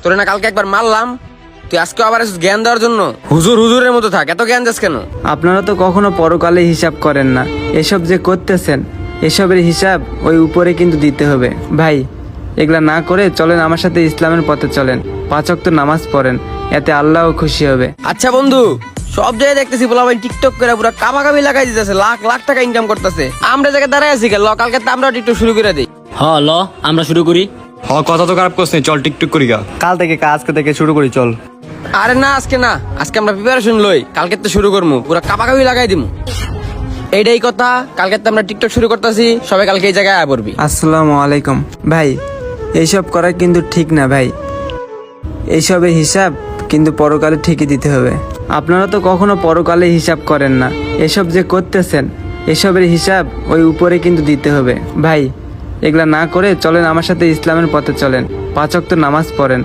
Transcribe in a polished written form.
তোরে না কালকে একবার মারলাম, তুই আজকে আবার এসেছিস জ্ঞান দেওয়ার জন্য? হুজুর হুজুরের মতো থাক, এত জ্ঞান দিস কেন? আপনারা তো কখনো পরকালে হিসাব করেন না। এসব যে করতেছেন, এসবের হিসাব ওই উপরে কিন্তু দিতে হবে। ভাই, এগুলা না করে চলেন আমার সাথে ইসলামের পথে চলেন, 5 ওয়াক্ত নামাজ পড়েন, এতে আল্লাহও খুশি হবে। আচ্ছা বন্ধু, সব জায়গায় দেখতেছি বলা ভাই টিকটক করে পুরো কাবাকাবি লাগাই দিতেছে, লাখ লাখ টাকা ইনকাম করতেছে। আমরা জায়গায় দাঁড়ায় আছি কেন? কালকে তো আমরা টিকটক শুরু করে দিই। ল আমরা শুরু করি। কথা তো খারাপ করছিস, চল টিকটক করি গা। কাল থেকে আজকে থেকে শুরু করি, চল। আরে না, আজকে না, আজকে আমরা প্রিপারেশন লই, কালকে তো শুরু করবো, পুরো কাবাকাবি লাগাই দিমু। এইটাই কথা, কালকে তো আমরা টিকটক শুরু করতেছি, সবাই কালকে এই জায়গায় আয় পড়বি। আসসালামু আলাইকুম। ভাই, এইসব করা কিন্তু ঠিক না ভাই। এইসবের হিসাব কিন্তু পরকালে ঠিকই দিতে হবে। আপনারা তো কখনো পরকালে হিসাব করেন না। এসব যে করতেছেন, এসবের হিসাব ওই উপরে কিন্তু দিতে হবে। ভাই, এগুলা না করে চলেন আমার সাথে ইসলামের পথে চলেন, 5 ওয়াক্ত নামাজ পড়েন,